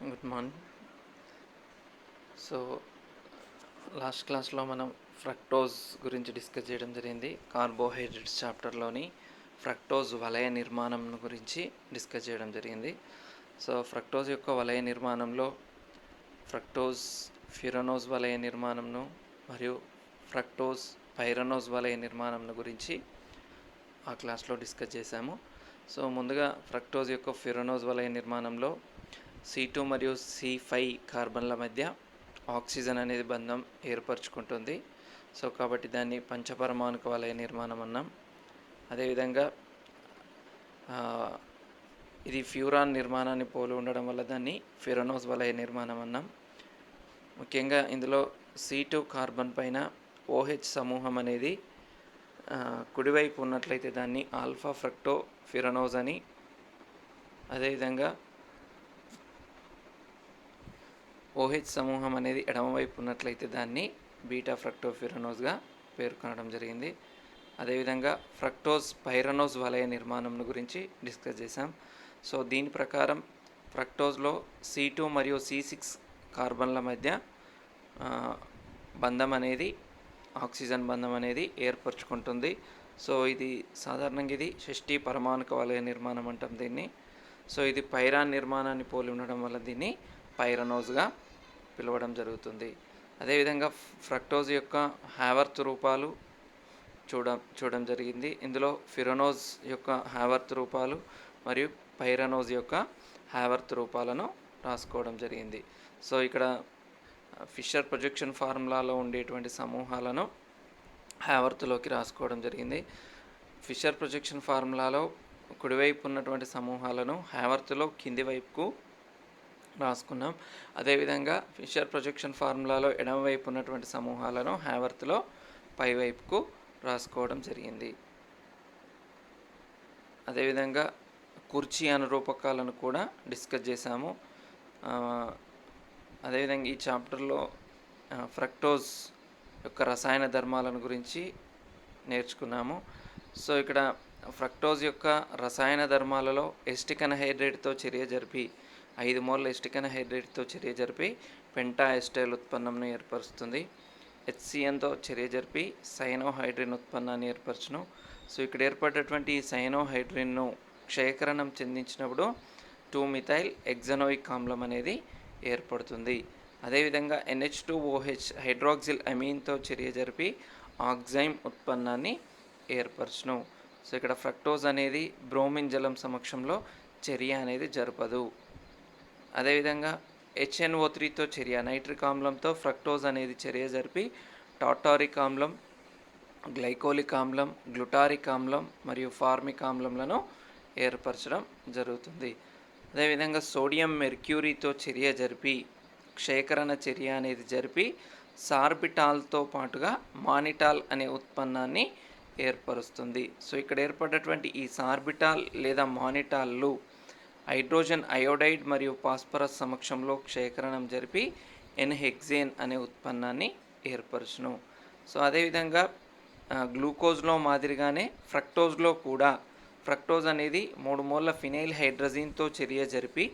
Good morning. So last క్లాస్లో మనం fructose గురించి డిస్కస్ చేయడం జరిగింది. కార్బోహైడ్రేట్స్ చాప్టర్లోని ఫ్రక్టోజ్ వలయ నిర్మాణం గురించి డిస్కస్ చేయడం జరిగింది. సో ఫ్రక్టోజ్ యొక్క వలయ నిర్మాణంలో ఫ్రక్టోజ్ ఫ్యూరనోజ్ వలయ నిర్మాణంను మరియు ఫ్రక్టోజ్ పైరనోజ్ వలయ నిర్మాణం గురించి ఆ క్లాస్లో డిస్కస్ చేశాము. సో ముందుగా ఫ్రక్టోజ్ యొక్క ఫ్యూరనోజ్ వలయ నిర్మాణంలో C2 మరియు C5 కార్బన్ల మధ్య ఆక్సిజన్ అనేది బంధం ఏర్పరచుకుంటుంది. సో కాబట్టి దాన్ని పంచపరమాణుక వలయ నిర్మాణం అన్నాం. అదేవిధంగా ఇది ఫ్యూరాన్ నిర్మాణాన్ని పోలి ఉండడం వల్ల దాన్ని ఫ్యూరనోజ్ వలయ నిర్మాణం అన్నాం. ముఖ్యంగా ఇందులో C2 కార్బన్ పైన OH సమూహం అనేది కుడివైపు ఉన్నట్లయితే దాన్ని ఆల్ఫా ఫ్రక్టో ఫ్యూరనోజ్ అని, అదేవిధంగా OH సమూహం అనేది ఎడమవైపు ఉన్నట్లయితే దాన్ని బీటా ఫ్రక్టోఫ్యూరనోజ్గా పేర్కొనడం జరిగింది. అదేవిధంగా ఫ్రక్టోజ్ పైరనోజ్ వలయ నిర్మాణం గురించి డిస్కస్ చేశాం. సో దీని ప్రకారం ఫ్రక్టోజ్లో C2 మరియు C6 కార్బన్ల మధ్య బంధం అనేది ఆక్సిజన్ బంధం అనేది ఏర్పరచుకుంటుంది. సో ఇది సాధారణంగా ఇది షష్ఠీ పరమాణుక వలయ నిర్మాణం అంటాం దీన్ని. సో ఇది పైరాన్ నిర్మాణాన్ని పోలి ఉండడం వల్ల దీన్ని పైరనోజ్గా పిలవడం జరుగుతుంది. అదేవిధంగా ఫ్రక్టోజ్ యొక్క హ్యావర్త్ రూపాలు చూడడం జరిగింది. ఇందులో ఫ్యూరనోజ్ యొక్క హ్యావర్త్ రూపాలు మరియు పైరనోజ్ యొక్క హ్యావర్త్ రూపాలను రాసుకోవడం జరిగింది. సో ఇక్కడ ఫిషర్ ప్రొజెక్షన్ ఫార్ములాలో ఉండేటువంటి సమూహాలను హ్యావర్త్లోకి రాసుకోవడం జరిగింది. ఫిషర్ ప్రొజెక్షన్ ఫార్ములాలో కుడివైపు ఉన్నటువంటి సమూహాలను హ్యావర్త్లో కింది వైపుకు రాసుకున్నాం. అదేవిధంగా ఫిషర్ ప్రొజెక్షన్ ఫార్ములాలో ఎడమవైపు ఉన్నటువంటి సమూహాలను హ్యావర్త్లో పైవైపుకు రాసుకోవడం జరిగింది. అదేవిధంగా కుర్చీ అనురూపకాలను కూడా డిస్కస్ చేశాము. అదేవిధంగా ఈ చాప్టర్లో ఫ్రక్టోజ్ యొక్క రసాయన ధర్మాలను గురించి నేర్చుకున్నాము. సో ఇక్కడ ఫ్రక్టోజ్ యొక్క రసాయన ధర్మాలలో ఎస్టిక్ అనహైడ్రేట్తో చర్య జరిపి 5 మోల్ ఎస్టిక్ అనహైడ్రేట్తో చర్య జరిపి పెంటా ఎస్టైల్ ఉత్పన్నంను ఏర్పరుస్తుంది. HCNతో చర్య జరిపి సైనోహైడ్రిన్ ఉత్పన్నాన్ని ఏర్పరచును. సో ఇక్కడ ఏర్పడేటువంటి సైనోహైడ్రిన్ను క్షయకరణం చెందించినప్పుడు 2-మిథైల్ హెక్సనోయిక్ ఆమ్లం అనేది ఏర్పడుతుంది. అదేవిధంగా NH2OH హైడ్రాక్సిల్ అమీన్తో చర్య జరిపి ఆక్సైమ్ ఉత్పన్నాన్ని ఏర్పరచును. సో ఇక్కడ ఫ్రక్టోజ్ అనేది బ్రోమిన్ జలం సమక్షంలో చర్య అనేది జరపదు. అదేవిధంగా HNO3తో చర్య నైట్రిక్ ఆమ్లంతో ఫ్రక్టోజ్ అనేది చర్య జరిపి టాటారిక్ ఆమ్లం, గ్లైకోలిక్ ఆమ్లం, గ్లూటారిక్ ఆమ్లం మరియు ఫార్మిక్ ఆమ్లంలను ఏర్పరచడం జరుగుతుంది. అదేవిధంగా సోడియం మెర్క్యూరీతో చర్య జరిపి క్షయకరణ చర్య అనేది జరిపి సార్బిటాల్తో పాటుగా మానిటాల్ అనే ఉత్పన్నాన్ని ఏర్పరుస్తుంది. సో ఇక్కడ ఏర్పడినటువంటి ఈ సార్బిటాల్ లేదా మానిటాల్లు హైడ్రోజన్ అయోడైడ్ మరియు ఫాస్ఫరస్ సమక్షంలో క్షయకరణం జరిపి ఎన్హెక్సేన్ అనే ఉత్పన్నాన్ని ఏర్పరచును. సో అదేవిధంగా గ్లూకోజ్లో మాదిరిగానే ఫ్రక్టోజ్లో కూడా ఫ్రక్టోజ్ అనేది 3 మోల్ల ఫినైల్ హైడ్రజిన్తో చర్య జరిపి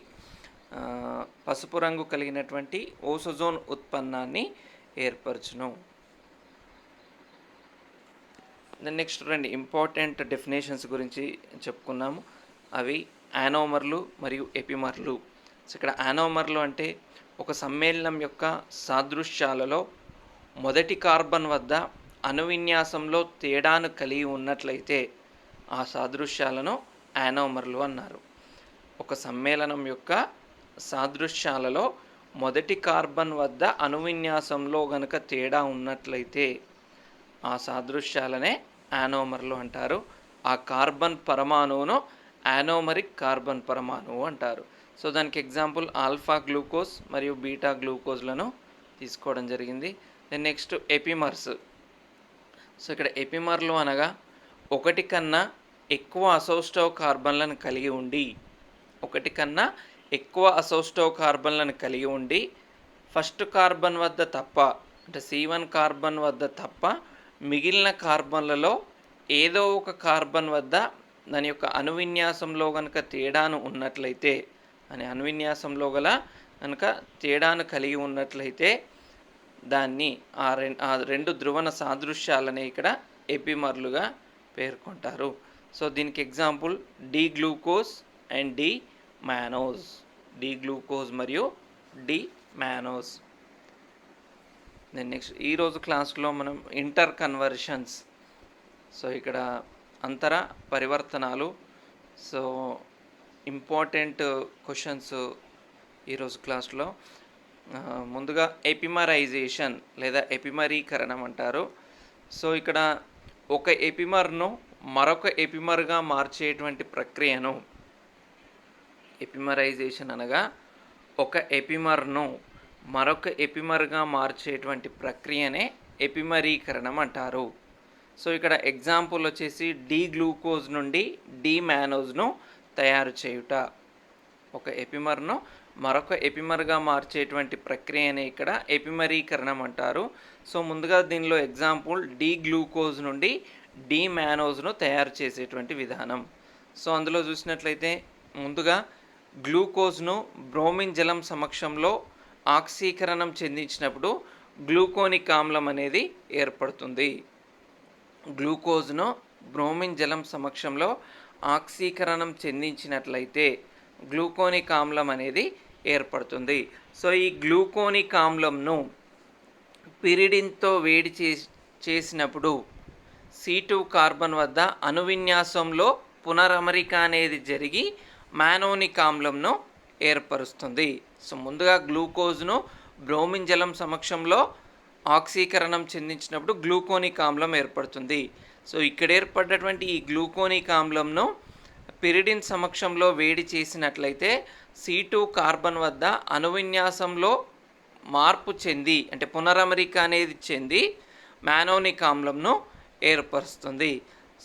పసుపు రంగు కలిగినటువంటి ఓసోజోన్ ఉత్పన్నాన్ని ఏర్పరచును. నెక్స్ట్ 2 ఇంపార్టెంట్ డెఫినేషన్స్ గురించి చెప్పుకున్నాము. అవి యానోమర్లు మరియు ఎపిమర్లు. సో ఇక్కడ యానోమర్లు అంటే ఒక సమ్మేళనం యొక్క సాదృశ్యాలలో మొదటి కార్బన్ వద్ద అణువిన్యాసంలో తేడాను కలిగి ఉన్నట్లయితే ఆ సాదృశ్యాలను యానోమర్లు అన్నారు. ఒక సమ్మేళనం యొక్క సాదృశ్యాలలో మొదటి కార్బన్ వద్ద అణువిన్యాసంలో గనుక తేడా ఉన్నట్లయితే ఆ సాదృశ్యాలనే యానోమర్లు అంటారు. ఆ కార్బన్ పరమాణువును యానోమరిక్ కార్బన్ పరమాణువు అంటారు. సో దానికి ఎగ్జాంపుల్ ఆల్ఫా గ్లూకోజ్ మరియు బీటా గ్లూకోజ్లను తీసుకోవడం జరిగింది. Then next epimers. సో ఇక్కడ ఎపిమర్లు అనగా ఒకటి కన్నా ఎక్కువ అసౌస్టవ్ కార్బన్లను కలిగి ఉండి ఫస్ట్ కార్బన్ వద్ద తప్ప అంటే C1 కార్బన్ వద్ద తప్ప మిగిలిన కార్బన్లలో ఏదో ఒక కార్బన్ వద్ద దాని యొక్క అణువిన్యాసంలో కనుక తేడాను ఉన్నట్లయితే అని అనువిన్యాసంలో గల కనుక తేడాను కలిగి ఉన్నట్లయితే దాన్ని ఆ రెండు ధ్రువణ సాదృశ్యాలని ఇక్కడ ఎపిమర్లుగా పేర్కొంటారు. సో దీనికి example D glucose and D mannose. D glucose మరియు డి మ్యానోజ్. దెన్ నెక్స్ట్ ఈరోజు క్లాస్లో మనం ఇంటర్ కన్వర్షన్స్, సో ఇక్కడ అంతర పరివర్తనాలు, సో ఇంపార్టెంట్ క్వశ్చన్స్ ఈరోజు క్లాస్లో. ముందుగా ఎపిమరైజేషన్ లేదా ఎపిమరీకరణం అంటారు. సో ఇక్కడ ఒక ఎపిమర్ను మరొక ఎపిమర్గా మార్చేటువంటి ప్రక్రియను ఎపిమరైజేషన్ అనగా ఒక ఎపిమర్ను మరొక ఎపిమర్గా మార్చేటువంటి ప్రక్రియనే ఎపిమరీకరణం అంటారు. సో ఇక్కడ ఎగ్జాంపుల్ వచ్చేసి డి గ్లూకోజ్ నుండి డి మ్యానోజ్ను తయారు చేయుట. ఒక ఎపిమర్ను మరొక ఎపిమర్గా మార్చేటువంటి ప్రక్రియనే ఇక్కడ ఎపిమరీకరణం అంటారు. సో ముందుగా దీనిలో ఎగ్జాంపుల్ డి గ్లూకోజ్ నుండి డి మ్యానోజ్ను తయారు చేసేటువంటి విధానం. సో అందులో చూసినట్లయితే ముందుగా గ్లూకోజ్ను బ్రోమిన్ జలం సమక్షంలో ఆక్సీకరణం చెందించినప్పుడు గ్లూకోనిక్ ఆమ్లం అనేది ఏర్పడుతుంది. గ్లూకోజ్ను బ్రోమిన్ జలం సమక్షంలో ఆక్సీకరణం చెందించినట్లయితే గ్లూకోనిక్ ఆమ్లం అనేది ఏర్పడుతుంది. సో ఈ గ్లూకోనిక్ ఆమ్లంను పిరిడిన్తో వేడి చేసినప్పుడు C2 కార్బన్ వద్ద అణువిన్యాసంలో పునరమరిక అనేది జరిగి మ్యానోనిక్ ఆమ్లంను ఏర్పరుస్తుంది. సో ముందుగా గ్లూకోజ్ను బ్రోమిన్ జలం సమక్షంలో ఆక్సీకరణం చెందించినప్పుడు గ్లూకోనిక్ ఆమ్లం ఏర్పడుతుంది. సో ఇక్కడ ఏర్పడినటువంటి ఈ గ్లూకోనిక్ ఆమ్లంను పిరిడిన్ సమక్షంలో వేడి చేసినట్లయితే C2 కార్బన్ వద్ద అణువిన్యాసంలో మార్పు చెంది అంటే పునరమరిక అనేది చెంది మ్యానోనిక్ ఆమ్లంను ఏర్పరుస్తుంది.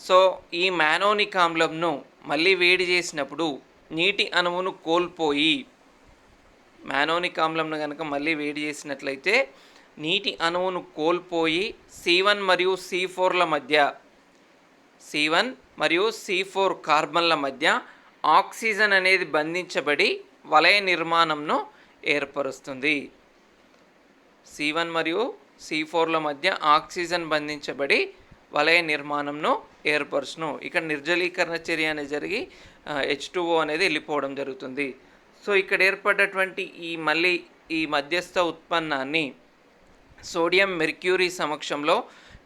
సో ఈ మ్యానోనిక్ ఆమ్లంను మళ్ళీ వేడి చేసినప్పుడు నీటి అణువును కోల్పోయి, మ్యానోనిక్ ఆమ్లంను కనుక మళ్ళీ వేడి చేసినట్లయితే నీటి అణువును కోల్పోయి C1 మరియు C4ల మధ్య C1 మరియు C4 కార్బన్ల మధ్య ఆక్సిజన్ అనేది బంధించబడి వలయ నిర్మాణంను ఏర్పరుస్తుంది. C1 మరియు C4ల మధ్య ఆక్సిజన్ బంధించబడి వలయ నిర్మాణంను ఏర్పరుచును. ఇక్కడ నిర్జలీకరణ చర్య అనేది జరిగి H2O అనేది వెళ్ళిపోవడం జరుగుతుంది. సో ఇక్కడ ఏర్పడ్డటువంటి ఈ మధ్యస్థ ఉత్పన్నాన్ని సోడియం మెర్క్యూరీ సమక్షంలో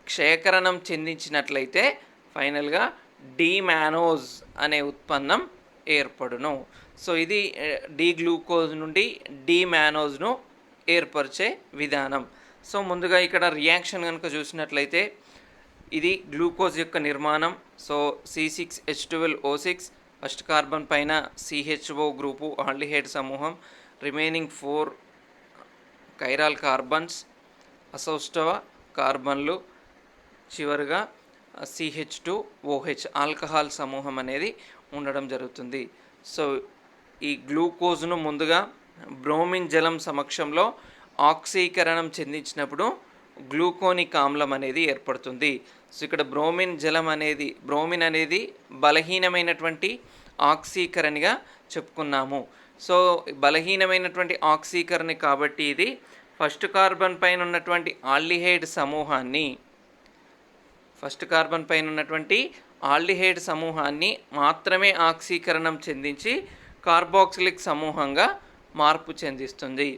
క్షయకరణం చెందించినట్లయితే ఫైనల్గా డిమానోజ్ అనే ఉత్పన్నం ఏర్పడును. సో ఇది డి గ్లూకోజ్ నుండి డిమానోజ్ను ఏర్పరిచే విధానం. సో ముందుగా ఇక్కడ రియాక్షన్ కనుక చూసినట్లయితే ఇది గ్లూకోజ్ యొక్క నిర్మాణం. సో C6H12O6 ఫస్ట్ కార్బన్ పైన CHO గ్రూపు ఆల్డిహైడ్ సమూహం, రిమైనింగ్ 4 కైరాల్ కార్బన్స్, అసౌష్టవ కార్బన్లు, చివరిగా CH2OH ఆల్కహాల్ సమూహం అనేది ఉండడం జరుగుతుంది. సో ఈ గ్లూకోజ్ను ముందుగా బ్రోమిన్ జలం సమక్షంలో ఆక్సీకరణం చెందించినప్పుడు గ్లూకోనిక్ ఆమ్లం అనేది ఏర్పడుతుంది. సో ఇక్కడ బ్రోమిన్ అనేది బలహీనమైనటువంటి ఆక్సీకరణగా చెప్పుకున్నాము. సో బలహీనమైనటువంటి ఆక్సీకరణ కాబట్టి ఇది ఫస్ట్ కార్బన్ పైన ఉన్నటువంటి ఆల్డిహైడ్ సమూహాన్ని మాత్రమే ఆక్సీకరణం చెందించి కార్బాక్సిలిక్ సమూహంగా మార్పు చెందిస్తుంది.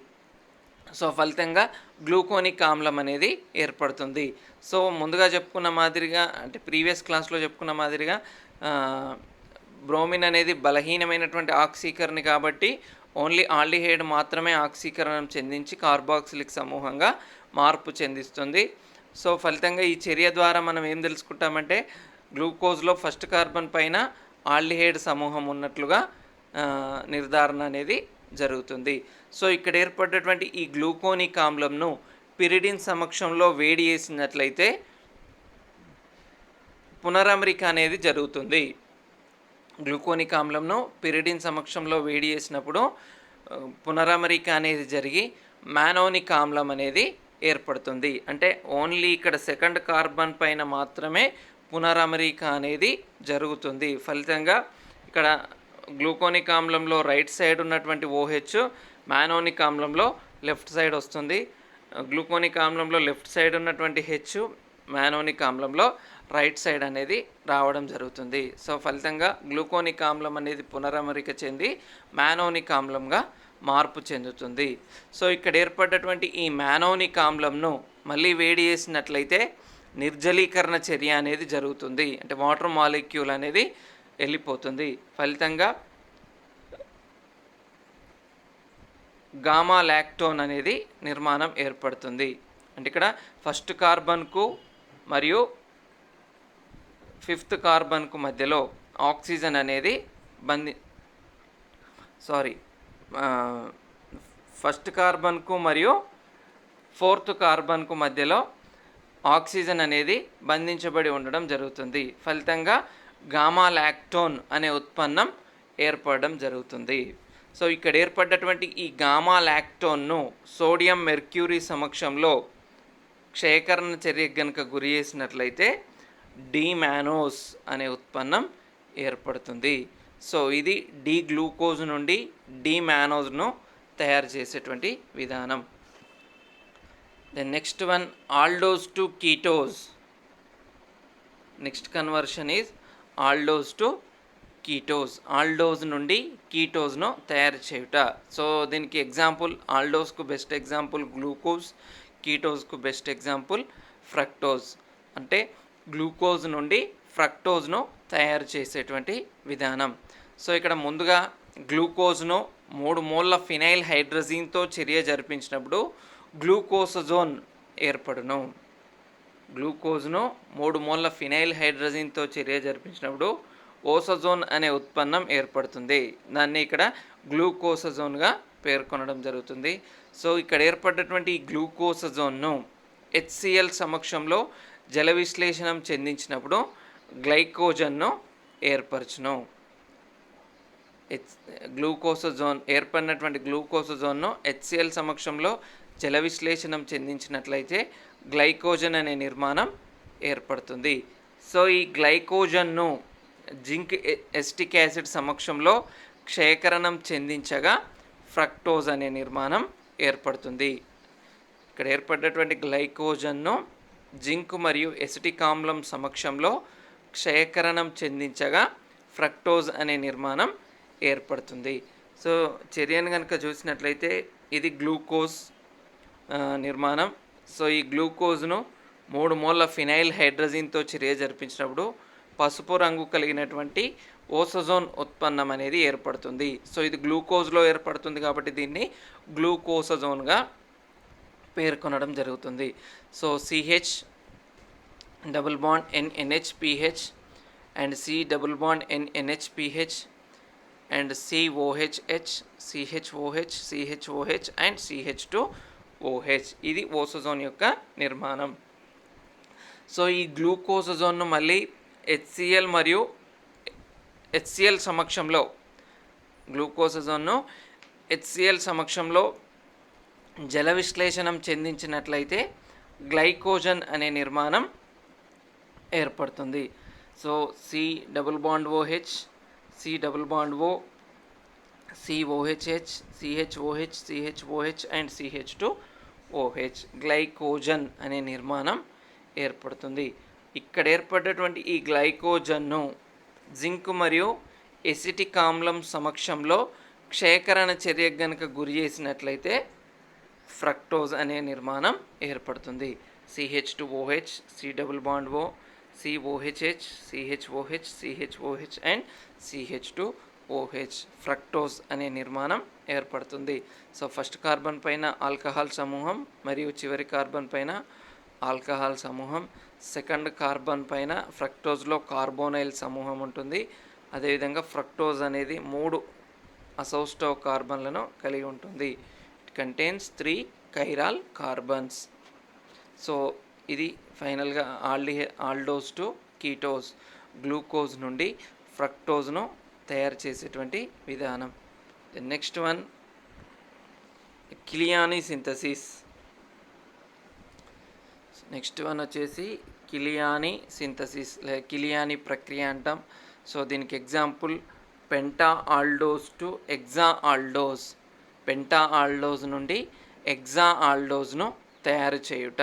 సో ఫలితంగా గ్లూకోనిక్ ఆమ్లం అనేది ఏర్పడుతుంది. సో ముందుగా చెప్పుకున్న మాదిరిగా అంటే ప్రీవియస్ క్లాస్లో చెప్పుకున్న మాదిరిగా బ్రోమిన్ అనేది బలహీనమైనటువంటి ఆక్సీకరణ కాబట్టి ఓన్లీ ఆల్డిహైడ్ మాత్రమే ఆక్సీకరణం చెందించి కార్బాక్సిలిక్ సమూహంగా మార్పు చెందిస్తుంది. సో ఫలితంగా ఈ చర్య ద్వారా మనం ఏం తెలుసుకుంటామంటే గ్లూకోజ్లో ఫస్ట్ కార్బన్ పైన ఆల్డిహైడ్ సమూహం ఉన్నట్లుగా నిర్ధారణ అనేది జరుగుతుంది. సో ఇక్కడ ఏర్పడినటువంటి ఈ గ్లూకోనిక్ ఆమ్లంను పిరిడిన్ సమక్షంలో వేడి చేసినట్లయితే పునరమరిక అనేది జరుగుతుంది. గ్లూకోనిక్ ఆమ్లంను పిరిడిన్ సమక్షంలో వేడి చేసినప్పుడు పునరమరిక అనేది జరిగి మ్యానోనిక్ ఆమ్లం అనేది ఏర్పడుతుంది. అంటే ఓన్లీ ఇక్కడ సెకండ్ కార్బన్ పైన మాత్రమే పునరమరిక అనేది జరుగుతుంది. ఫలితంగా ఇక్కడ గ్లూకోనిక్ ఆమ్లంలో రైట్ సైడ్ ఉన్నటువంటి OH మ్యానోనిక్ ఆమ్లంలో లెఫ్ట్ సైడ్ వస్తుంది, గ్లూకోనిక్ ఆమ్లంలో లెఫ్ట్ సైడ్ ఉన్నటువంటి హెచ్ మ్యానోనిక్ ఆమ్లంలో రైట్ సైడ్ అనేది రావడం జరుగుతుంది. సో ఫలితంగా గ్లూకోనిక్ ఆమ్లం అనేది పునరమరిక చెంది మ్యానోనిక్ ఆమ్లంగా మార్పు చెందుతుంది. సో ఇక్కడ ఏర్పడ్డటువంటి ఈ మ్యానోనిక్ ఆమ్లంను మళ్ళీ వేడి చేసినట్లయితే నిర్జలీకరణ చర్య అనేది జరుగుతుంది, అంటే వాటర్ మాలిక్యూల్ అనేది వెళ్ళిపోతుంది. ఫలితంగా గామా లాక్టోన్ అనేది నిర్మాణం ఏర్పడుతుంది. అంటే ఇక్కడ ఫస్ట్ కార్బన్కు మరియు ఫిఫ్త్ కార్బన్కు మధ్యలో ఆక్సిజన్ అనేది ఫస్ట్ కార్బన్కు మరియు ఫోర్త్ కార్బన్కు మధ్యలో ఆక్సిజన్ అనేది బంధించబడి ఉండడం జరుగుతుంది. ఫలితంగా గామా లాక్టోన్ అనే ఉత్పన్నం ఏర్పడడం జరుగుతుంది. సో ఇక్కడ ఏర్పడ్డటువంటి ఈ గామా లాక్టోన్ను సోడియం మెర్క్యూరీ సమక్షంలో క్షయకరణ చర్యకు కనుక గురి చేసినట్లయితే డీమానోస్ అనే ఉత్పన్నం ఏర్పడుతుంది. సో ఇది డీ గ్లూకోజ్ నుండి డీమానోజ్ను తయారు చేసేటువంటి విధానం. Then next one aldose to ketose. Next conversion is aldose to ketose. Aldose నుండి కీటోస్ను తయారు చేయుట. సో దీనికి ఎగ్జాంపుల్ ఆల్డోస్కు బెస్ట్ ఎగ్జాంపుల్ గ్లూకోజ్, కీటోస్కు బెస్ట్ ఎగ్జాంపుల్ ఫ్రక్టోజ్. అంటే గ్లూకోజ్ నుండి ఫ్రక్టోజ్ను తయారు చేసేటువంటి విధానం. సో ఇక్కడ ముందుగా గ్లూకోజ్ను 3 మోల్ల ఫినైల్ హైడ్రజీన్తో చర్య జరిపించినప్పుడు గ్లూకోసజోన్ ఏర్పడును. గ్లూకోజ్ను 3 మోల్ల ఫినైల్ హైడ్రజీన్తో చర్య జరిపించినప్పుడు ఓసజోన్ అనే ఉత్పన్నం ఏర్పడుతుంది. దాన్ని ఇక్కడ గ్లూకోసజోన్గా పేర్కొనడం జరుగుతుంది. సో ఇక్కడ ఏర్పడ్డటువంటి ఈ గ్లూకోసజోన్ను HCl సమక్షంలో జల విశ్లేషణం చెందించినప్పుడు గ్లైకోజన్ను ఏర్పరచును. గ్లూకోసజోన్ ఏర్పడినటువంటి గ్లూకోసజోన్ను HCl సమక్షంలో జల విశ్లేషణం చెందించినట్లయితే గ్లైకోజన్ అనే నిర్మాణం ఏర్పడుతుంది. సో ఈ గ్లైకోజన్ను జింక్ ఎస్టిక్ యాసిడ్ సమక్షంలో క్షయకరణం చెందించగా ఫ్రక్టోజ్ అనే నిర్మాణం ఏర్పడుతుంది. ఇక్కడ ఏర్పడ్డటువంటి గ్లైకోజన్ను జింక్ మరియు ఎసిటిక్ ఆమ్లం సమక్షంలో క్షయకరణం చెందించగా ఫ్రక్టోజ్ అనే నిర్మాణం ఏర్పడుతుంది. సో చర్యను కనుక చూసినట్లయితే ఇది గ్లూకోజ్ నిర్మాణం. సో ఈ గ్లూకోజ్ను 3 మోల్ల ఫినైల్ హైడ్రజీన్తో చర్య జరిపించినప్పుడు పసుపు రంగు కలిగినటువంటి ఓసజోన్ ఉత్పన్నం అనేది ఏర్పడుతుంది. సో ఇది గ్లూకోజ్లో ఏర్పడుతుంది కాబట్టి దీన్ని గ్లూకోసజోన్గా పేర్కొనడం జరుగుతుంది. So CH double bond NNHPH and C double bond NNHPH and COHH, CHOH, CHOH and CH2OH. ఇది ఓసజోన్ యొక్క నిర్మాణం. సో ఈ గ్లూకోసజోన్ను మళ్ళీ HCl మరియు HCl సమక్షంలో గ్లూకోసజోన్ను HCl సమక్షంలో జల విశ్లేషణం చెందించినట్లయితే గ్లైకోజన్ అనే నిర్మాణం ఏర్పడుతుంది. So C double bond OH, C double bond O, COHH, CHOH, CHOH and CH2OH glycogen అనే నిర్మాణం ఏర్పడుతుంది. ఇక్కడ ఏర్పడ్డటువంటి ఈ గ్లైకోజన్ను జింక్ మరియు ఎసిటిక్ ఆమ్లం సమక్షంలో క్షయకరణ చర్యకు గనుక గురి చేసినట్లయితే ఫ్రక్టోజ్ అనే నిర్మాణం ఏర్పడుతుంది. CH2OH, C double bond O, COHH, CHOH, CHOH and CH2OH fructose అనే నిర్మాణం ఏర్పడుతుంది. సో ఫస్ట్ కార్బన్ పైన ఆల్కహాల్ సమూహం మరియు చివరి కార్బన్ పైన ఆల్కహాల్ సమూహం, సెకండ్ కార్బన్ పైన ఫ్రక్టోజ్లో కార్బోనైల్ సమూహం ఉంటుంది. అదేవిధంగా ఫ్రక్టోజ్ అనేది 3 అసౌస్టో కార్బన్లను కలిగి ఉంటుంది. It contains 3 chiral carbons. So ఇది ఫైనల్గా ఆల్డోస్ టు కీటోస్, గ్లూకోజ్ నుండి ఫ్రక్టోజ్ను తయారు చేసేటువంటి విధానం. Next one Kiliani synthesis. Next one వచ్చేసి కిలియానీ సింథసిస్ లేదా కిలియానీ ప్రక్రియ అంటాం. సో దీనికి example penta aldose to hexa aldose. Penta aldose నుండి ఎగ్జా ఆల్డోజ్ను తయారు చేయుట.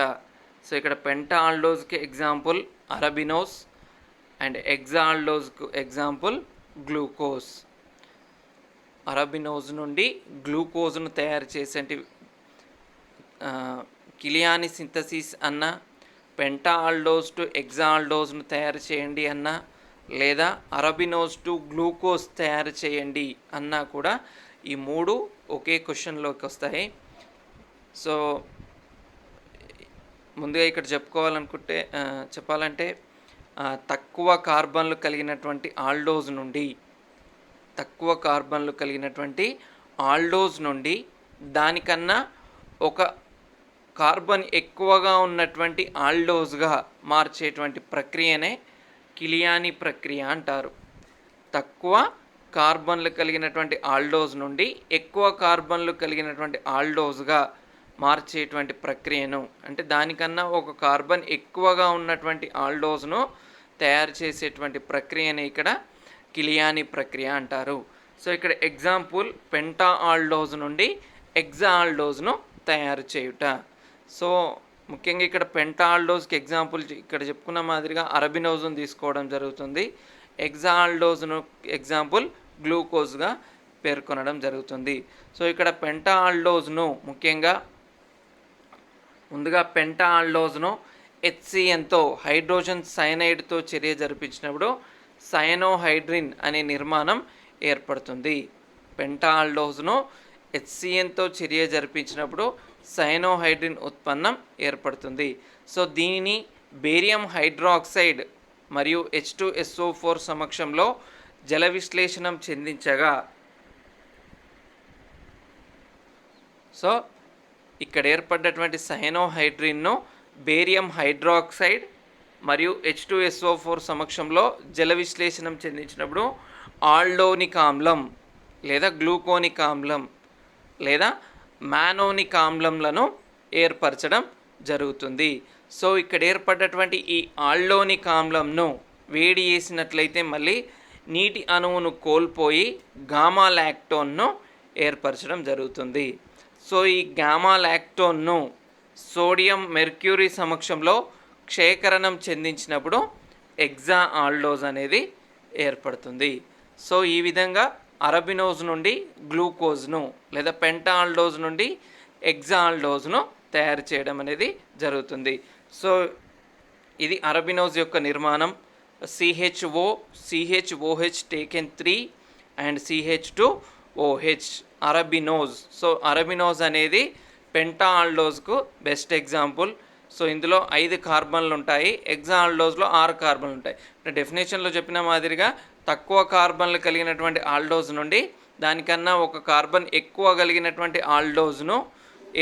సో ఇక్కడ పెంటా ఆల్డోజ్కి ఎగ్జాంపుల్ అరబినోస్ అండ్ ఎగ్జా ఆల్డోజ్కు ఎగ్జాంపుల్ గ్లూకోజ్. అరబినోజ్ నుండి గ్లూకోజ్ను తయారు చేసే కిలియాని సింథసిస్ అన్న, పెంటా ఆల్డోజ్ టు ఎగ్జా ఆల్డోజ్ను తయారు చేయండి అన్న, లేదా అరబినోజ్ టు గ్లూకోజ్ తయారు చేయండి అన్నా కూడా ఈ మూడు ఒకే క్వశ్చన్లోకి వస్తాయి. సో ముందుగా ఇక్కడ చెప్పాలంటే తక్కువ కార్బన్లు కలిగినటువంటి ఆల్డోజ్ నుండి దానికన్నా ఒక కార్బన్ ఎక్కువగా ఉన్నటువంటి ఆల్డోజ్గా మార్చేటువంటి ప్రక్రియనే కిలియాని ప్రక్రియ అంటారు. తక్కువ కార్బన్లు కలిగినటువంటి ఆల్డోజ్ నుండి ఎక్కువ కార్బన్లు కలిగినటువంటి ఆల్డోజ్గా మార్చేటువంటి ప్రక్రియను, అంటే దానికన్నా ఒక కార్బన్ ఎక్కువగా ఉన్నటువంటి ఆల్డోజ్ను తయారు చేసేటువంటి ప్రక్రియని ఇక్కడ కిలియాని ప్రక్రియ అంటారు. సో ఇక్కడ ఎగ్జాంపుల్ పెంటా ఆల్డోజ్ నుండి ఎగ్జా ఆల్డోజ్ను తయారు చేయుట. సో ముఖ్యంగా ఇక్కడ పెంటా ఆల్డోజ్కి ఎగ్జాంపుల్ ఇక్కడ చెప్పుకున్న మాదిరిగా అరబినోజ్ను తీసుకోవడం జరుగుతుంది. ఎగ్జా ఆల్డోజ్ను ఎగ్జాంపుల్ గ్లూకోజ్గా పేర్కొనడం జరుగుతుంది. సో ఇక్కడ పెంటా ఆల్డోజ్ను ముందుగా పెంటా ఆల్డోజ్ను HCNతో హైడ్రోజన్ సయనైడ్తో చర్య జరిపించినప్పుడు సయనోహైడ్రిన్ అనే నిర్మాణం ఏర్పడుతుంది. పెంటా ఆల్డోజ్ను HCNతో చర్య జరిపించినప్పుడు సయనోహైడ్రిన్ ఉత్పన్నం ఏర్పడుతుంది. సో దీనిని బేరియం హైడ్రాక్సైడ్ మరియు H2SO4 సమక్షంలో జల విశ్లేషణం చెందించగా, సో ఇక్కడ ఏర్పడ్డటువంటి సయనోహైడ్రిన్ను బేరియం హైడ్రాక్సైడ్ మరియు H2SO4 సమక్షంలో జల విశ్లేషణం చెందించినప్పుడు ఆల్డోనిక్ ఆమ్లం లేదా గ్లూకోనిక్ ఆమ్లం లేదా మానోనిక్ ఆమ్లంలను ఏర్పరచడం జరుగుతుంది. సో ఇక్కడ ఏర్పడ్డటువంటి ఈ ఆల్డోనిక్ ఆమ్లంను వేడి చేసినట్లయితే మళ్ళీ నీటి అణువును కోల్పోయి గామా లాక్టోన్ను ఏర్పరచడం జరుగుతుంది. సో ఈ గామా లాక్టోన్ను సోడియం మెర్క్యూరీ సమక్షంలో క్షయకరణం చెందించినప్పుడు ఎగ్జా ఆల్డోజ్ అనేది ఏర్పడుతుంది. సో ఈ విధంగా అరబినోజ్ నుండి గ్లూకోజ్ను లేదా పెంటా ఆల్డోజ్ నుండి ఎగ్జా ఆల్డోజ్ను తయారు చేయడం అనేది జరుగుతుంది. సో ఇది అరబినోజ్ యొక్క నిర్మాణం. CHOH taken 3 and CH2OH అరబినోజ్. So అరబినోజ్ అనేది పెంటా ఆల్డోజ్కు బెస్ట్ ఎగ్జాంపుల్. సో ఇందులో 5 కార్బన్లు ఉంటాయి, ఎగ్జా ఆల్డోజ్లో 6 కార్బన్లు ఉంటాయి. డెఫినేషన్లో చెప్పిన మాదిరిగా తక్కువ కార్బన్లు కలిగినటువంటి ఆల్డోజ్ నుండి దానికన్నా ఒక కార్బన్ ఎక్కువ కలిగినటువంటి ఆల్డోజ్ను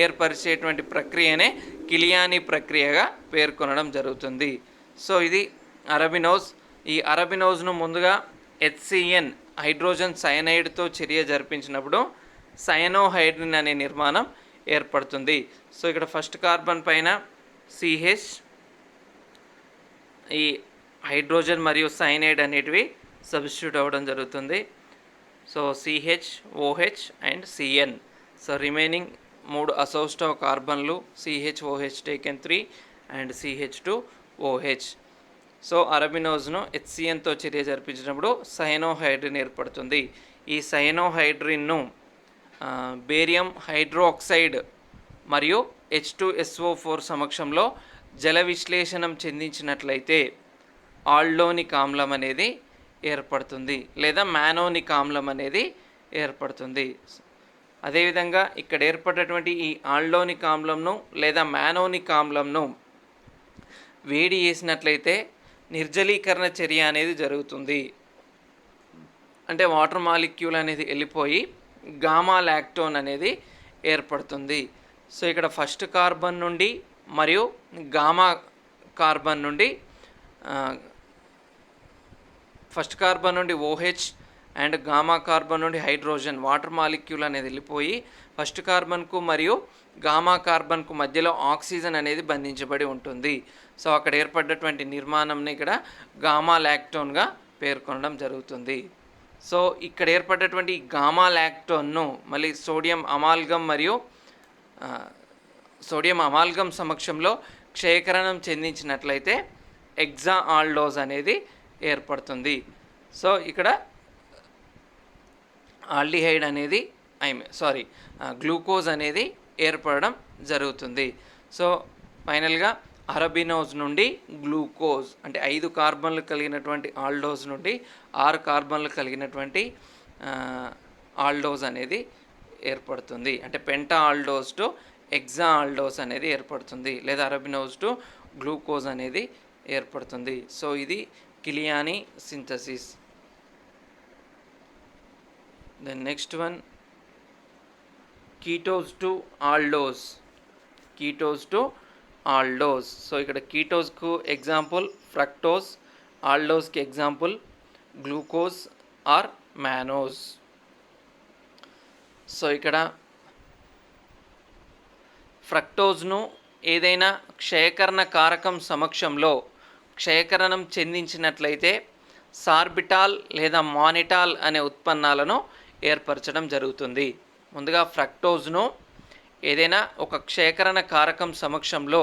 ఏర్పరిచేటువంటి ప్రక్రియనే కిలియాని ప్రక్రియగా పేర్కొనడం జరుగుతుంది. సో ఇది అరబినోజ్. ఈ అరబినోజ్ను ముందుగా HCN హైడ్రోజన్ సయనైడ్తో చర్య జరిపించినప్పుడు సయనోహైడ్రిన్ అనే నిర్మాణం ఏర్పడుతుంది. సో ఇక్కడ ఫస్ట్ కార్బన్ పైన CH, ఈ హైడ్రోజన్ మరియు సైనైడ్ అనేటివి సబ్స్టిట్యూట్ అవ్వడం జరుగుతుంది. So CHOH and CN. So remaining 3 అసోస్టవ్ కార్బన్లు CHOH taken 3 and CH2OH. So అరబినోజ్ను HCNతో చర్య జరిపించినప్పుడు సయనోహైడ్రిన్ ఏర్పడుతుంది. ఈ సయనోహైడ్రిన్ను బేరియం హైడ్రాక్సైడ్ మరియు H2SO4 సమక్షంలో జల విశ్లేషణం చెందించినట్లయితే ఆల్డోనిక్ ఆమ్లం అనేది ఏర్పడుతుంది లేదా మానోనిక్ ఆమ్లం అనేది ఏర్పడుతుంది. అదేవిధంగా ఇక్కడ ఏర్పడినటువంటి ఈ ఆల్డోనిక్ ఆమ్లంను లేదా మానోనిక్ ఆమ్లంను వేడి చేసినట్లయితే నిర్జలీకరణ చర్య అనేది జరుగుతుంది. అంటే వాటర్ మాలిక్యూల్ అనేది వెళ్ళిపోయి గామా లాక్టోన్ అనేది ఏర్పడుతుంది. సో ఇక్కడ ఫస్ట్ కార్బన్ నుండి మరియు గామా కార్బన్ నుండి ఫస్ట్ కార్బన్ నుండి OH అండ్ గామా కార్బన్ నుండి హైడ్రోజన్ వాటర్ మాలిక్యూల్ అనేది వెళ్ళిపోయి ఫస్ట్ కార్బన్కు మరియు గామా కార్బన్కు మధ్యలో ఆక్సిజన్ అనేది బంధించబడి ఉంటుంది. సో అక్కడ ఏర్పడ్డటువంటి నిర్మాణంని ఇక్కడ గామా లాక్టోన్గా పేర్కొనడం జరుగుతుంది. సో ఇక్కడ ఏర్పడేటువంటి గామా లాక్టోన్ను మళ్ళీ సోడియం అమాల్గం సమక్షంలో క్షయకరణం చెందించినట్లయితే ఎగ్జా ఆల్డోజ్ అనేది ఏర్పడుతుంది. సో ఇక్కడ ఆల్డిహైడ్ అనేది గ్లూకోజ్ అనేది ఏర్పడడం జరుగుతుంది. సో ఫైనల్గా అరబినోజ్ నుండి గ్లూకోజ్ అంటే 5 కార్బన్లు కలిగినటువంటి ఆల్డోజ్ నుండి 6 కార్బన్లు కలిగినటువంటి ఆల్డోజ్ అనేది ఏర్పడుతుంది. అంటే పెంటా ఆల్డోజ్ టు ఎగ్జా ఆల్డోజ్ అనేది ఏర్పడుతుంది, లేదా అరబినోజ్ టు గ్లూకోజ్ అనేది ఏర్పడుతుంది. సో ఇది Kiliani synthesis. Then next one ketose to aldose. So ఇక్కడ కీటోజ్కు ఎగ్జాంపుల్ ఫ్రక్టోజ్, ఆల్డోజ్కి example glucose or mannose. So ఇక్కడ ఫ్రక్టోజ్ను ఏదైనా క్షయకరణ కారకం సమక్షంలో క్షయకరణం చెందించినట్లయితే సార్బిటాల్ లేదా మానిటాల్ అనే ఉత్పన్నాలను ఏర్పరచడం జరుగుతుంది. ముందుగా ఫ్రక్టోజ్ను ఏదైనా ఒక క్షయకరణ కారకం సమక్షంలో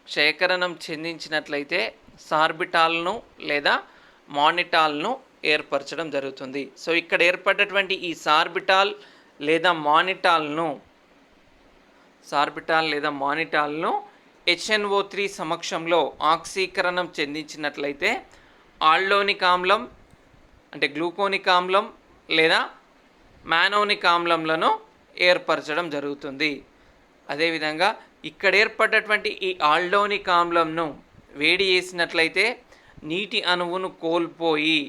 క్షయకరణం చెందించినట్లయితే సార్బిటాల్ను లేదా మానిటాల్ను ఏర్పరచడం జరుగుతుంది. సో ఇక్కడ ఏర్పడ్డటువంటి ఈ సార్బిటాల్ లేదా మానిటాల్ను HNO3 సమక్షంలో ఆక్సీకరణం చెందించినట్లయితే ఆల్డోనిక్ ఆమ్లం అంటే గ్లూకోనిక్ ఆమ్లం లేదా మ్యానోనిక్ ఆమ్లంలను ఏర్పరచడం జరుగుతుంది. అదేవిధంగా ఇక్కడ ఏర్పడ్డటువంటి ఈ ఆల్డోనిక్ ఆమ్లంను వేడి చేసినట్లయితే నీటి అణువును కోల్పోయి,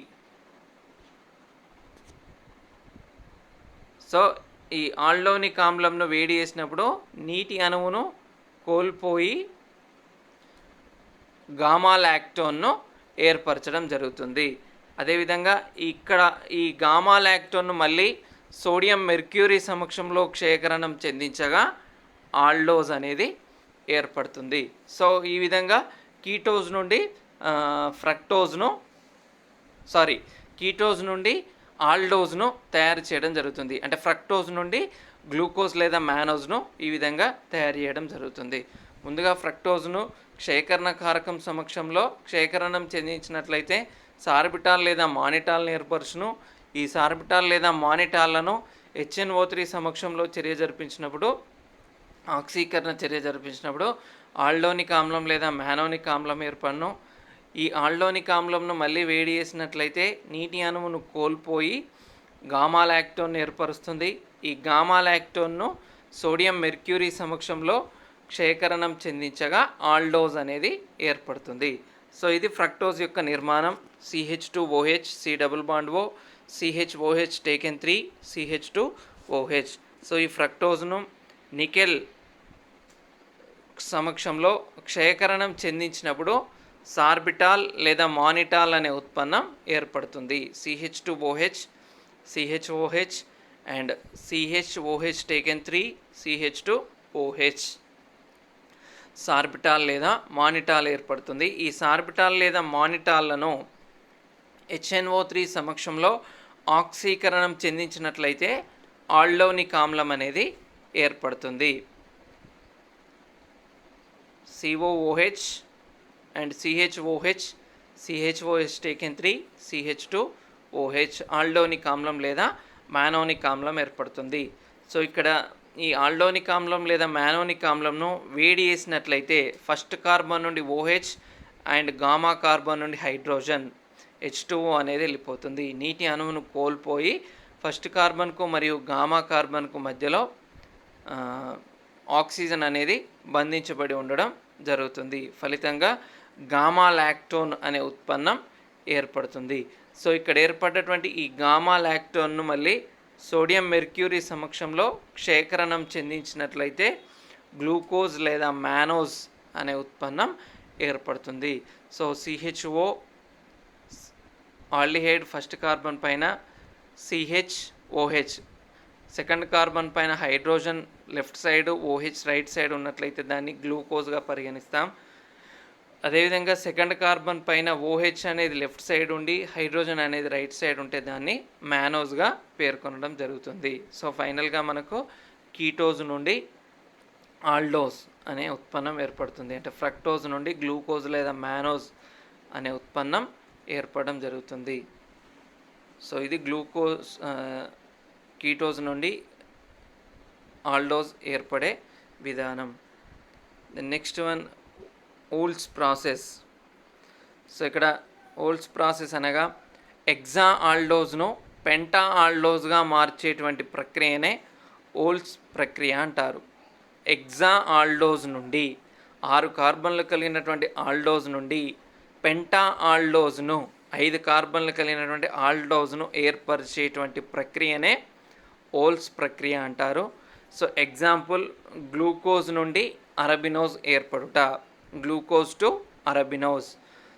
సో ఈ ఆల్డోనిక్ ఆమ్లంను వేడి చేసినప్పుడు నీటి అణువును కోల్పోయి గామా లాక్టోన్ను ఏర్పరచడం జరుగుతుంది. అదేవిధంగా ఇక్కడ ఈ గామా లాక్టోన్ను మళ్ళీ సోడియం మెర్క్యూరీ సమక్షంలో క్షయకరణం చెందించగా ఆల్డోజ్ అనేది ఏర్పడుతుంది. సో ఈ విధంగా కీటోజ్ నుండి ఆల్డోజ్ను తయారు చేయడం జరుగుతుంది. అంటే ఫ్రక్టోజ్ నుండి గ్లూకోజ్ లేదా మ్యానోజ్ను ఈ విధంగా తయారు చేయడం జరుగుతుంది. ముందుగా ఫ్రక్టోజ్ను క్షయకరణ కారకం సమక్షంలో క్షయకరణం చెందించినట్లయితే సార్బిటాల్ లేదా మానిటాల్ని ఏర్పరచును. ఈ సార్బిటాల్ లేదా మానిటాల్లను HNO3 సమక్షంలో ఆక్సీకరణ చర్య జరిపించినప్పుడు ఆల్డోనిక్ ఆమ్లం లేదా మ్యానోనిక్ ఆమ్లం ఏర్పడును. ఈ ఆల్డోనిక్ ఆమ్లంను మళ్ళీ వేడి చేసినట్లయితే నీటి అణువును కోల్పోయి గామా లాక్టోన్ ఏర్పరుస్తుంది. ఈ గామా లాక్టోన్ను సోడియం మెర్క్యూరీ సమక్షంలో క్షయకరణం చెందించగా ఆల్డోజ్ అనేది ఏర్పడుతుంది. సో ఇది ఫ్రక్టోజ్ యొక్క నిర్మాణం. CH2OH, C double bond O, CHOH taken 3, CH2OH. So ఈ ఫ్రక్టోజ్ను నికెల్ సమక్షంలో క్షయకరణం చెందించినప్పుడు సార్బిటాల్ లేదా మానిటాల్ అనే ఉత్పన్నం ఏర్పడుతుంది. CH2OH, CHOH and CHOH taken 3, CH2OH. Sorbitol లేదా మానిటాల్ ఏర్పడుతుంది. ఈ సార్బిటాల్ లేదా మానిటాల్లను HNO3 సమక్షంలో ఆక్సీకరణం చెందించినట్లయితే ఆల్డోనిక్ ఆమ్లం అనేది ఏర్పడుతుంది. COOH and CHOH taken 3, CH2OH ఆల్డోనిక్ ఆమ్లం లేదా మ్యానోనిక్ ఆమ్లం ఏర్పడుతుంది. సో ఇక్కడ ఈ ఆల్డోనిక్ ఆమ్లం లేదా మ్యానోనిక్ ఆమ్లంను వేడి చేసినట్లయితే ఫస్ట్ కార్బన్ నుండి OH అండ్ గామా కార్బన్ నుండి హైడ్రోజన్ H2O అనేది వెళ్ళిపోతుంది. నీటి అణువును కోల్పోయి ఫస్ట్ కార్బన్కు మరియు గామా కార్బన్కు మధ్యలో ఆక్సిజన్ అనేది బంధించబడి ఉండడం జరుగుతుంది. ఫలితంగా గామా లాక్టోన్ అనే ఉత్పన్నం ఏర్పడుతుంది. సో ఇక్కడ ఏర్పడ్డటువంటి ఈ గామా లాక్టోన్ను మళ్ళీ సోడియం మెర్క్యూరీ సమక్షంలో క్షయకరణం చెందించినట్లయితే గ్లూకోజ్ లేదా మ్యానోజ్ అనే ఉత్పన్నం ఏర్పడుతుంది. So CHO aldehyde first carbon పైన CHOH సెకండ్ కార్బన్ పైన hydrogen left side, OH right side ఉన్నట్లయితే దాన్ని గ్లూకోజ్గా పరిగణిస్తాం. అదేవిధంగా సెకండ్ కార్బన్ పైన ఓహెచ్ అనేది లెఫ్ట్ సైడ్ ఉండి హైడ్రోజన్ అనేది రైట్ సైడ్ ఉంటే దాన్ని మ్యానోజ్గా పేర్కొనడం జరుగుతుంది. సో ఫైనల్గా మనకు కీటోజ్ నుండి ఆల్డోస్ అనే ఉత్పన్నం ఏర్పడుతుంది. అంటే ఫ్రక్టోజ్ నుండి గ్లూకోజ్ లేదా మ్యానోజ్ అనే ఉత్పన్నం ఏర్పడడం జరుగుతుంది. సో ఇది గ్లూకోజ్ కీటోజ్ నుండి ఆల్డోస్ ఏర్పడే విధానం. Next one wholes process. So ఇక్కడ ఓల్స్ ప్రాసెస్ అనగా ఎగ్జా ఆల్డోస్ను పెంటా ఆల్డోస్గా మార్చేటువంటి ప్రక్రియనే ఓల్స్ ప్రక్రియ అంటారు. ఎగ్జా ఆల్డోస్ నుండి 6 కార్బన్లు కలిగినటువంటి ఆల్డోస్ నుండి పెంటా ఆల్డోస్ను 5 కార్బన్లు కలిగినటువంటి ఆల్డోస్ను ఏర్పరిచేటువంటి ప్రక్రియనే ఓల్స్ ప్రక్రియ అంటారు. సో ఎగ్జాంపుల్ గ్లూకోజ్ నుండి అరబినోజ్ ఏర్పడుట, గ్లూకోజ్ టు అరబినోజ్.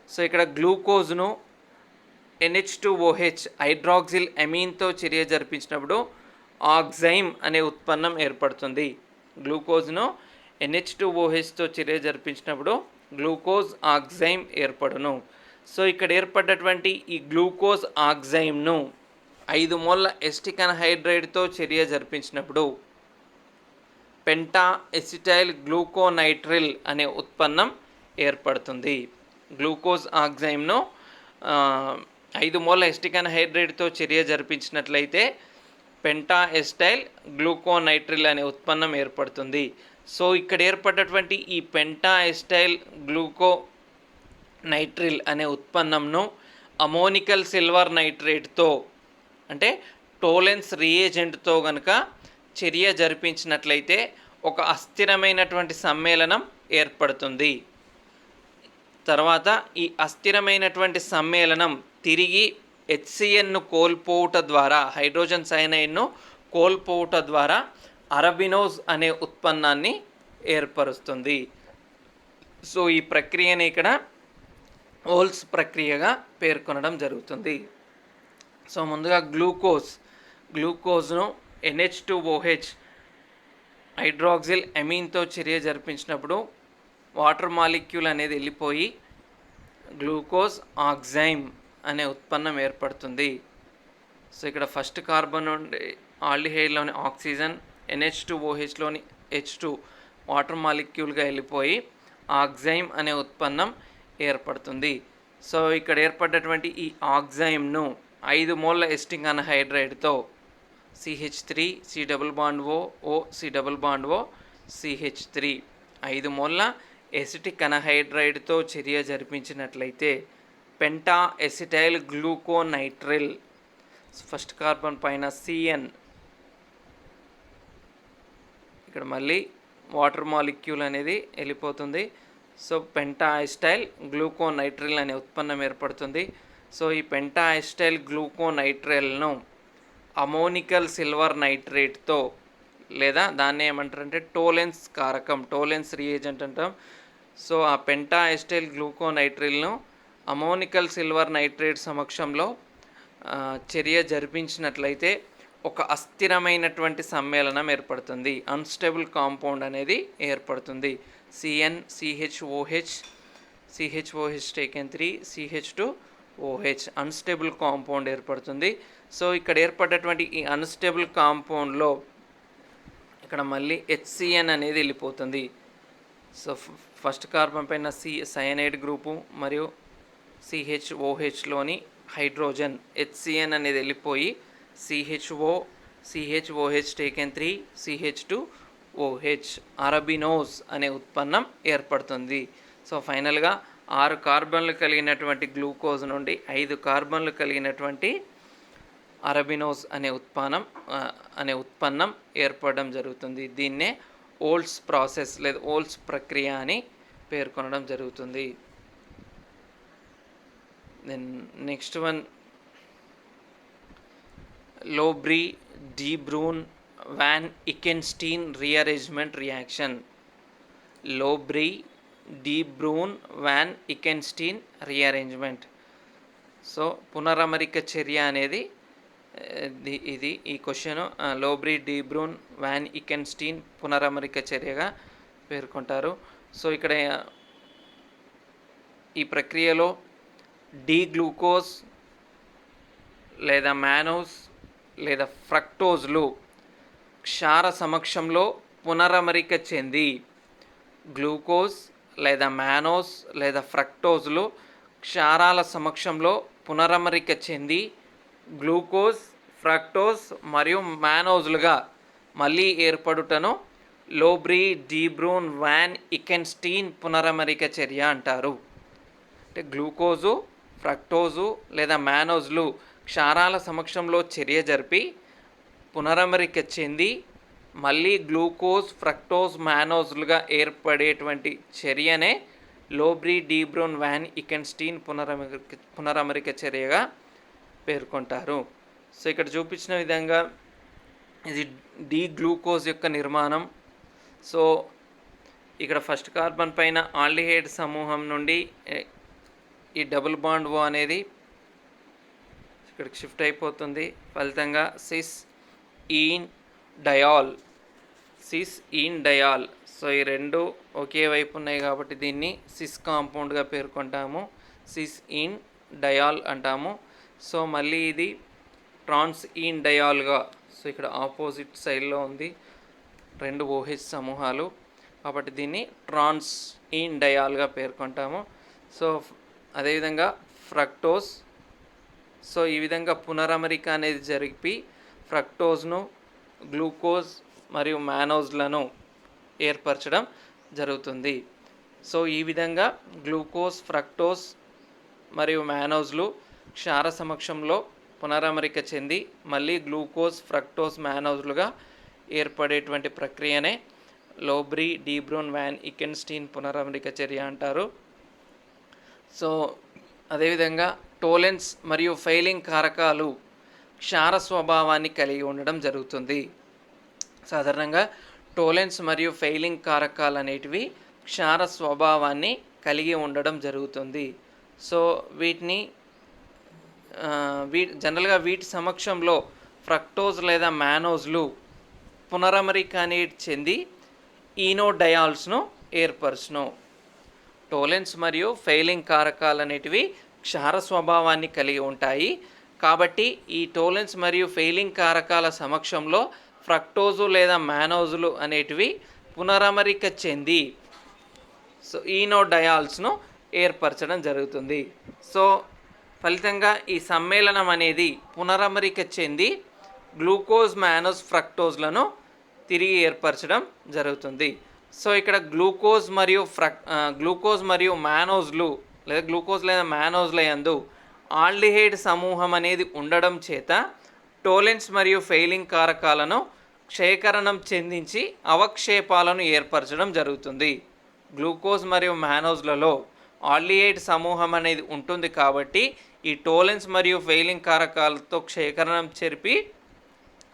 సో ఇక్కడ గ్లూకోజ్ను NH2OH హైడ్రాక్సిల్ అమీన్తో చర్య జరిపించినప్పుడు ఆక్సైమ్ అనే ఉత్పన్నం ఏర్పడుతుంది. గ్లూకోజ్ను NH2OHతో చర్య జరిపించినప్పుడు గ్లూకోజ్ ఆక్సైమ్ ఏర్పడును. సో ఇక్కడ ఏర్పడ్డటువంటి ఈ గ్లూకోజ్ ఆక్సైమ్ను 5 మోల్ల ఎస్టిక్ అన్హైడ్రైడ్తో చర్య జరిపించినప్పుడు పెంటా ఎసిటైల్ గ్లూకోనైట్రిల్ అనే ఉత్పన్నం ఏర్పడుతుంది. గ్లూకోజ్ ఆక్సైమ్ను 5 మోల్ల ఎస్టిక్ అన్హైడ్రైడ్తో చర్య జరిపించినట్లయితే పెంటా ఎసిటైల్ గ్లూకోనైట్రిల్ అనే ఉత్పన్నం ఏర్పడుతుంది. సో ఇక్కడ ఏర్పడ్డటువంటి ఈ పెంటా ఎసిటైల్ గ్లూకోనైట్రిల్ అనే ఉత్పన్నంను అమోనికల్ సిల్వర్ నైట్రేట్తో అంటే టోలెన్స్ రియేజెంట్తో కనుక చర్య జరిపించినట్లయితే ఒక అస్థిరమైనటువంటి సమ్మేళనం ఏర్పడుతుంది. తర్వాత ఈ అస్థిరమైనటువంటి సమ్మేళనం తిరిగి HCnను కోల్పోవుట ద్వారా, హైడ్రోజన్ సైనైడ్ను కోల్పోవుట ద్వారా అరబినోజ్ అనే ఉత్పన్నాన్ని ఏర్పరుస్తుంది. సో ఈ ప్రక్రియని ఇక్కడ ఓల్స్ ప్రక్రియగా పేర్కొనడం జరుగుతుంది. సో ముందుగా గ్లూకోజ్ను NH2OH హైడ్రాక్సిల్ అమీన్తో చర్య జరిపించినప్పుడు వాటర్ మాలిక్యూల్ అనేది వెళ్ళిపోయి గ్లూకోజ్ ఆక్సైమ్ అనే ఉత్పన్నం ఏర్పడుతుంది. సో ఇక్కడ ఫస్ట్ కార్బన్ నుండి ఆల్డిహైడ్లోని ఆక్సిజన్ NH2OHలోని H2 వాటర్ మాలిక్యూల్గా వెళ్ళిపోయి ఆక్సైమ్ అనే ఉత్పన్నం ఏర్పడుతుంది. సో ఇక్కడ ఏర్పడ్డటువంటి ఈ ఆక్సైమ్ను 5 మోల్ల ఎస్టిక్ అన్హైడ్రైడ్తో CH3 C double bond O O C double bond O CH3 5 మోల్ల ఎసిటిక్ అన్హైడ్రైడ్తో చర్య జరిపించినట్లయితే penta acetyl gluconitrile first carbon పైన CN, ఇక్కడ మళ్ళీ వాటర్ మాలిక్యూల్ అనేది వెళ్ళిపోతుంది. సో పెంటా ఎసిటైల్ గ్లూకోనైట్రిల్ అనే ఉత్పన్నం ఏర్పడుతుంది. సో ఈ పెంటా ఎసిటైల్ గ్లూకోనైట్రిల్ను అమోనికల్ సిల్వర్ నైట్రేట్తో లేదా దాన్ని ఏమంటారంటే టోలెన్స్ కారకం, టోలెన్స్ రియేజెంట్ అంటాం. సో ఆ పెంటా ఎసిటైల్ గ్లూకోనైట్రిల్ను అమోనికల్ సిల్వర్ నైట్రేట్ సమక్షంలో చర్య జరిపించినట్లయితే ఒక అస్థిరమైనటువంటి సమ్మేళనం ఏర్పడుతుంది, అన్స్టేబుల్ కాంపౌండ్ అనేది ఏర్పడుతుంది. CnCHOH taken 3 CH2OH unstable compound ఏర్పడుతుంది. సో ఇక్కడ ఏర్పడ్డటువంటి ఈ అన్స్టేబుల్ కాంపౌండ్లో ఇక్కడ మళ్ళీ HCN అనేది వెళ్ళిపోతుంది. సో ఫస్ట్ కార్బన్ పైన సయనైడ్ గ్రూపు మరియు CHOHలోని హైడ్రోజన్ HCN అనేది వెళ్ళిపోయి CHOH టేకెన్ 3 CH2OH అరబినోజ్ అనే ఉత్పన్నం ఏర్పడుతుంది. సో ఫైనల్గా 6 కార్బన్లు కలిగినటువంటి గ్లూకోజ్ నుండి 5 కార్బన్లు కలిగినటువంటి అరబినోజ్ అనే ఉత్పన్నం ఏర్పడడం జరుగుతుంది. దీన్నే ఓల్స్ ప్రాసెస్ లేదా ఓల్స్ ప్రక్రియ అని పేర్కొనడం జరుగుతుంది. Then next one Lobry de Bruyn van Ekenstein rearrangement reaction. Lobry de Bruyn van Ekenstein rearrangement. So పునరమరిక చర్య అనేది ఈ question Lobry de Bruyn van Ekenstein పునరమరిక చర్యగా పేర్కొంటారు. సో ఇక్కడ ఈ ప్రక్రియలో డీ గ్లూకోజ్ లేదా మానోస్ లేదా ఫ్రక్టోజ్లు క్షార సమక్షంలో పునరమరిక చెంది గ్లూకోజ్ లేదా మానోస్ లేదా ఫ్రక్టోజ్లు క్షారాల సమక్షంలో పునరమరిక చెంది గ్లూకోజ్, ఫ్రక్టోజ్ మరియు మానోజ్లుగా మళ్ళీ ఏర్పడుటను లోబ్రీ డీబ్రూన్ వాన్ ఇకెన్స్టీన్ పునరమరిక చర్య అంటారు. అంటే గ్లూకోజు, ఫ్రక్టోజు లేదా మానోజ్లు క్షారాల సమక్షంలో చర్య జరిపి పునరమరిక చెంది మళ్ళీ గ్లూకోజ్, ఫ్రక్టోజ్, మానోజ్లుగా ఏర్పడేటువంటి చర్యనే లోబ్రీ డీబ్రూన్ వాన్ ఇకెన్స్టీన్ పునరమరిక చర్యగా పేర్కొంటారు. సో ఇక్కడ చూపించిన విధంగా ఇది డీ గ్లూకోజ్ యొక్క నిర్మాణం. సో ఇక్కడ ఫస్ట్ కార్బన్ పైన ఆల్డిహైడ్ సమూహం నుండి ఈ డబుల్ బాండ్ ఓ అనేది ఇక్కడికి షిఫ్ట్ అయిపోతుంది. ఫలితంగా సిస్ ఈన్ డయాల్. సో ఈ రెండు ఒకే వైపు ఉన్నాయి కాబట్టి దీన్ని సిస్ కాంపౌండ్గా పేర్కొంటాము, సిస్ ఈన్ డయాల్ అంటాము. సో మళ్ళీ ఇది ట్రాన్స్ ఈన్ డయాల్గా, సో ఇక్కడ ఆపోజిట్ సైడ్లో ఉంది రెండు OH సమూహాలు కాబట్టి దీన్ని ట్రాన్స్ ఈన్ డయాల్గా పేర్కొంటాము. సో అదేవిధంగా ఫ్రక్టోజ్. సో ఈ విధంగా పునరమరిక అనేది జరిపి ఫ్రక్టోజ్ను, గ్లూకోజ్ మరియు మానోజ్లను ఏర్పరచడం జరుగుతుంది. సో ఈ విధంగా గ్లూకోజ్, ఫ్రక్టోజ్ మరియు మానోజ్లు క్షార సమక్షంలో పునరమరిక చెంది మళ్ళీ గ్లూకోజ్, ఫ్రక్టోజ్, మానోజ్లుగా ఏర్పడేటువంటి ప్రక్రియనే లోబ్రీ డీబ్రూన్ వాన్ ఇకెన్స్టీన్ పునరమరిక చర్య అంటారు. సో అదేవిధంగా టోలెన్స్ మరియు ఫెయిలింగ్ కారకాలు క్షార స్వభావాన్ని కలిగి ఉండడం జరుగుతుంది. సాధారణంగా టోలెన్స్ మరియు ఫెయిలింగ్ కారకాలు అనేటివి క్షార స్వభావాన్ని కలిగి ఉండడం జరుగుతుంది. సో జనరల్గా వీటి సమక్షంలో ఫ్రక్టోజ్ లేదా మానోజ్లు పునరమరిక అనేది చెంది ఈనోడయాల్స్ను ఏర్పరచును. టోలెన్స్ మరియు ఫెయిలింగ్ కారకాలు అనేటివి క్షార స్వభావాన్ని కలిగి ఉంటాయి కాబట్టి ఈ టోలెన్స్ మరియు ఫెయిలింగ్ కారకాల సమక్షంలో ఫ్రక్టోజు లేదా మానోజులు అనేటివి పునరమరిక చెంది సో ఈనోడయాల్స్ను ఏర్పరచడం జరుగుతుంది. సో ఫలితంగా ఈ సమ్మేళనం అనేది పునరమరిక చెంది గ్లూకోజ్, మానోస్, ఫ్రక్టోజ్లను తిరిగి ఏర్పరచడం జరుగుతుంది. సో ఇక్కడ గ్లూకోజ్ మరియు మానోజ్లు లేదా గ్లూకోజ్ లేదా మానోజ్ల యందు ఆల్డిహైడ్ సమూహం అనేది ఉండడం చేత టోలెన్స్ మరియు ఫెయిలింగ్ కారకాలను క్షయకరణం చెందించి అవక్షేపాలను ఏర్పరచడం జరుగుతుంది. గ్లూకోజ్ మరియు మానోజ్లలో ఆల్డిహైడ్ సమూహం అనేది ఉంటుంది కాబట్టి ఈ టోలెన్స్ మరియు ఫెయిలింగ్ కారకాలతో క్షయకరణం జరిపి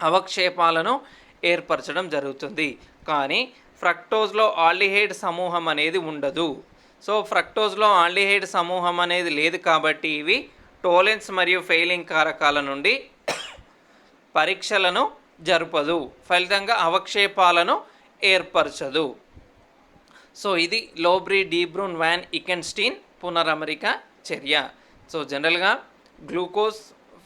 అవక్షేపాలను ఏర్పరచడం జరుగుతుంది. కానీ ఫ్రక్టోజ్లో ఆల్డిహైడ్ సమూహం అనేది ఉండదు. సో ఫ్రక్టోజ్లో ఆల్డిహైడ్ సమూహం అనేది లేదు కాబట్టి ఇవి టోలెన్స్ మరియు ఫెయిలింగ్ కారకాల నుండి పరీక్షలను జరుపదు, ఫలితంగా అవక్షేపాలను ఏర్పరచదు. సో ఇది లోబ్రీ డీబ్రూన్ వాన్ ఇకెన్స్టీన్ పునరమరిక చర్య. సో జనరల్గా గ్లూకోజ్,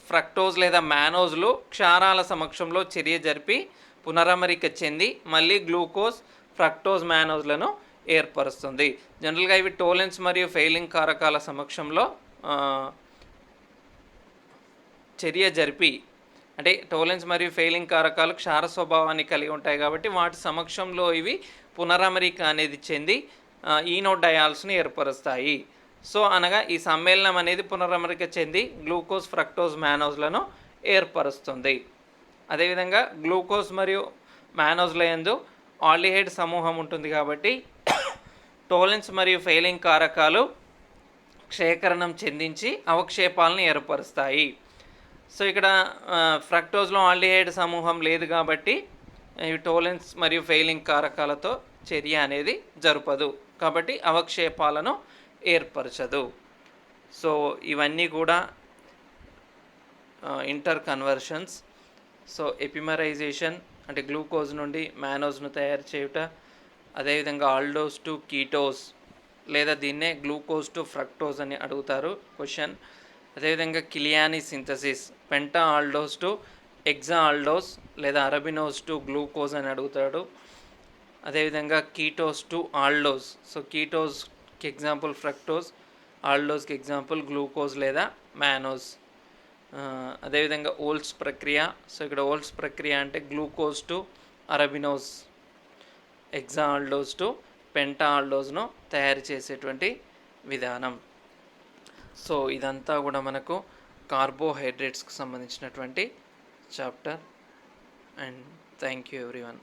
ఫ్రక్టోజ్ లేదా మానోజ్లు క్షారాల సమక్షంలో చర్య జరిపి పునరమరిక చెంది మళ్ళీ గ్లూకోజ్, ఫ్రక్టోజ్, మానోజ్లను ఏర్పరుస్తుంది. జనరల్గా ఇవి టోలెన్స్ మరియు ఫెయిలింగ్ కారకాల సమక్షంలో చర్య జరిపి, అంటే టోలెన్స్ మరియు ఫెయిలింగ్ కారకాలు క్షార స్వభావాన్ని కలిగి ఉంటాయి కాబట్టి వాటి సమక్షంలో ఇవి పునరమరిక అనేది చెంది ఈనోడయాల్స్ని ఏర్పరుస్తాయి. సో అనగా ఈ సమ్మేళనం అనేది పునరమరిక చెంది గ్లూకోజ్, ఫ్రక్టోజ్, మానోజ్లను ఏర్పరుస్తుంది. అదేవిధంగా గ్లూకోజ్ మరియు మానోజ్ల యందు ఆల్డిహైడ్ సమూహం ఉంటుంది కాబట్టి టోలెన్స్ మరియు ఫెయిలింగ్ కారకాలు క్షయకరణం చెందించి అవక్షేపాలను ఏర్పరుస్తాయి. సో ఇక్కడ ఫ్రక్టోజ్లో ఆల్డిహైడ్ సమూహం లేదు కాబట్టి ఇవి టోలెన్స్ మరియు ఫెయిలింగ్ కారకాలతో చర్య అనేది జరుపదు కాబట్టి అవక్షేపాలను ఏర్పరచదు. సో ఇవన్నీ కూడా ఇంటర్ కన్వర్షన్స్. సో ఎపిమరైజేషన్ అంటే గ్లూకోజ్ నుండి మానోజ్ను తయారు చేయుట, అదేవిధంగా ఆల్డోస్ టు కీటోస్ లేదా దీన్నే గ్లూకోజ్ టు ఫ్రక్టోజ్ అని అడుగుతారు క్వశ్చన్. అదేవిధంగా Kiliani synthesis penta aldose to hexa aldose లేదా అరబినోస్ టు గ్లూకోజ్ అని అడుగుతాడు. అదేవిధంగా కీటోస్ టు ఆల్డోస్. సో కీటోస్కి ఎగ్జాంపుల్ ఫ్రక్టోజ్, ఆల్డోస్కి ఎగ్జాంపుల్ గ్లూకోజ్ లేదా మ్యానోస్. అదేవిధంగా ఓల్స్ ప్రక్రియ. సో ఇక్కడ ఓల్స్ ప్రక్రియ అంటే glucose to arabinose, hexa aldose to penta ఆల్డోస్ను తయారు చేసేటువంటి విధానం. సో ఇదంతా కూడా మనకు కార్బోహైడ్రేట్స్కి సంబంధించినటువంటి chapter. And thank you everyone.